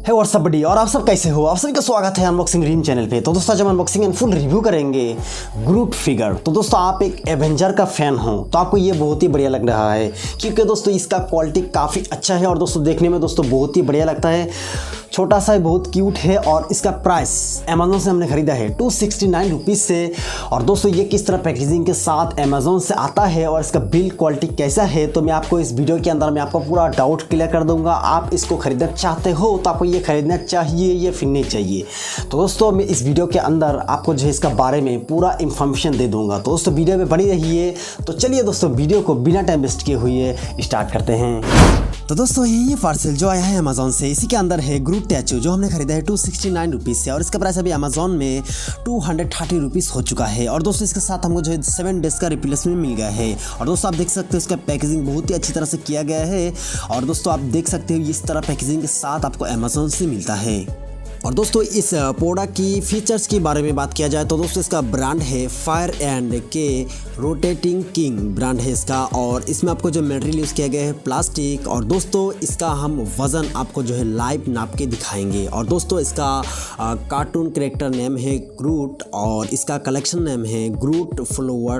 है व्हाट्सअप बडी और आप सब कैसे हो। आप सभी का स्वागत है अनबॉक्सिंग रीम चैनल पे। तो दोस्तों आज हम अनबॉक्सिंग एंड फुल रिव्यू करेंगे ग्रूट फिगर। तो दोस्तों आप एक एवेंजर का फैन हो तो आपको ये बहुत ही बढ़िया लग रहा है, क्योंकि दोस्तों इसका क्वालिटी काफ़ी अच्छा है और दोस्तों देखने में दोस्तों बहुत ही बढ़िया लगता है। छोटा सा है, बहुत क्यूट है और इसका प्राइस अमेज़ॉन से हमने खरीदा है 269 रुपीज़ से। और दोस्तों ये किस तरह पैकेजिंग के साथ अमेज़ॉन से आता है और इसका बिल्ड क्वालिटी कैसा है तो मैं आपको इस वीडियो के अंदर मैं आपको पूरा डाउट क्लियर कर दूंगा। आप इसको खरीदना चाहते हो तो आपको ये खरीदना चाहिए या फिर नहीं चाहिए। तो दोस्तों मैं इस वीडियो के अंदर आपको जो है इसका बारे में पूरा इन्फॉर्मेशन दे दूंगा। तो दोस्तों वीडियो में बनी रहिए। तो चलिए दोस्तों वीडियो को बिना टाइम वेस्ट किए हुए स्टार्ट करते हैं। तो दोस्तों ये पार्सल जो आया है अमेज़ॉन से, इसी के अंदर है ग्रूट स्टैचू जो हमने खरीदा है 269 रुपीज़ से और इसका प्राइस अभी अमेज़ॉन में 230 रुपीज़ हो चुका है। और दोस्तों इसके साथ हमको जो है 7 डेज़ का रिप्लेसमेंट मिल गया है। और दोस्तों आप देख सकते हो इसका पैकेजिंग बहुत ही अच्छी तरह से किया गया है। और दोस्तों आप देख सकते हो इस तरह पैकेजिंग के साथ आपको अमेज़ॉन से मिलता है। और दोस्तों इस प्रोडक्ट की फीचर्स के बारे में बात किया जाए तो दोस्तों इसका ब्रांड है फायर एंड के रोटेटिंग किंग ब्रांड है इसका। और इसमें आपको जो मटेरियल यूज़ किया गया है प्लास्टिक। और दोस्तों इसका हम वज़न आपको जो है लाइव नाप के दिखाएंगे। और दोस्तों इसका कार्टून कैरेक्टर नेम है ग्रूट और इसका कलेक्शन नेम है ग्रूट फिगर।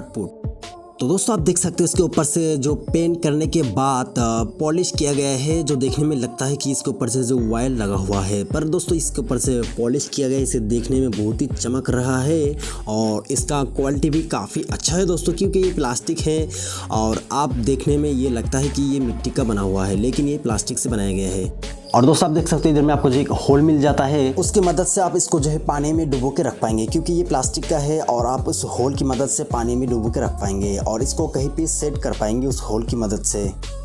तो दोस्तों आप देख सकते हो इसके ऊपर से जो पेंट करने के बाद पॉलिश किया गया है, जो देखने में लगता है कि इसके ऊपर से जो वायर लगा हुआ है, पर दोस्तों इसके ऊपर से पॉलिश किया गया है। इसे देखने में बहुत ही चमक रहा है और इसका क्वालिटी भी काफ़ी अच्छा है दोस्तों, क्योंकि ये प्लास्टिक है और आप देखने में ये लगता है कि ये मिट्टी का बना हुआ है, लेकिन ये प्लास्टिक से बनाया गया है। और दोस्तों आप देख सकते हो इधर में आपको जो एक होल मिल जाता है, उसकी मदद से आप इसको जो है पानी में डुबो के रख पाएंगे, क्योंकि ये प्लास्टिक का है और आप उस होल की मदद से पानी में डुबो के रख पाएंगे और इसको कहीं पे सेट कर पाएंगे उस होल की मदद से।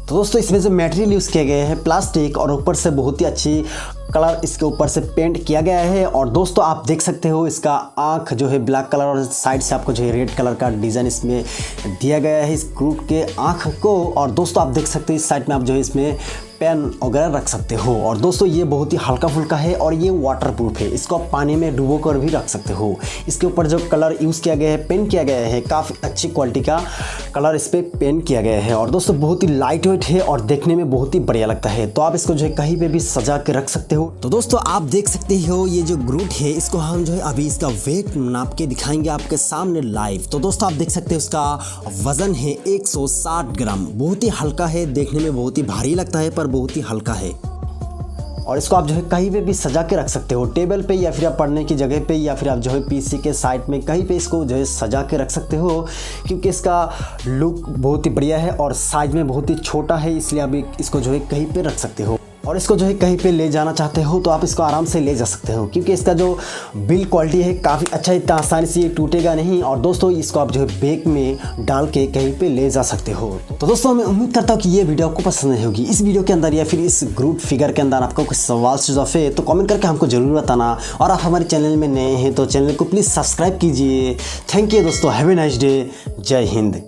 तो दोस्तों इसमें जो मटेरियल यूज़ किया गया है प्लास्टिक और ऊपर से बहुत ही अच्छी कलर इसके ऊपर से पेंट किया गया है। और दोस्तों आप देख सकते हो इसका आँख जो है ब्लैक कलर और साइड से आपको जो है रेड कलर का डिज़ाइन इसमें दिया गया है इस ग्रूट के आँख को। और दोस्तों आप देख सकते हो इस साइड में आप जो है इसमें पेन वगैरह रख सकते हो। और दोस्तों ये बहुत ही हल्का फुल्का है और ये वाटर प्रूफ है, इसको आप पानी में डुबो कर भी रख सकते हो। इसके ऊपर जो कलर यूज़ किया गया है, पेंट किया गया है, काफ़ी अच्छी क्वालिटी का कलर इस पर पेंट किया गया है। और दोस्तों बहुत ही लाइट वेट है और देखने में बहुत ही बढ़िया लगता है। तो आप इसको जो है कहीं पे भी सजा के रख सकते हो। तो दोस्तों आप देख सकते हो ये जो ग्रूट है इसको हम जो है अभी इसका वेट नाप के दिखाएंगे आपके सामने लाइव। तो दोस्तों आप देख सकते हो इसका वजन है 160 ग्राम, बहुत ही हल्का है, देखने में बहुत ही भारी लगता है पर बहुत ही हल्का है। और इसको आप जो है कहीं पे भी सजा के रख सकते हो, टेबल पे या फिर आप पढ़ने की जगह पे या फिर आप जो है पीसी के साइड में कहीं पे इसको जो है सजा के रख सकते हो, क्योंकि इसका लुक बहुत ही बढ़िया है और साइज में बहुत ही छोटा है, इसलिए आप इसको जो है कहीं पे रख सकते हो। और इसको जो है कहीं पे ले जाना चाहते हो तो आप इसको आराम से ले जा सकते हो, क्योंकि इसका जो बिल्ड क्वालिटी है काफ़ी अच्छा है, इतना आसानी से ये टूटेगा नहीं। और दोस्तों इसको आप जो है बैग में डाल के कहीं पे ले जा सकते हो। तो दोस्तों मैं उम्मीद करता हूँ कि ये वीडियो आपको पसंद आई होगी। इस वीडियो के अंदर या फिर इस ग्रूट फिगर के अंदर आपको कुछ सवाल सुझाव है तो कमेंट करके हमको ज़रूर बताना। और आप हमारे चैनल में नए हैं तो चैनल को प्लीज़ सब्सक्राइब कीजिए। थैंक यू दोस्तों, हैव ए नाइस डे, जय हिंद।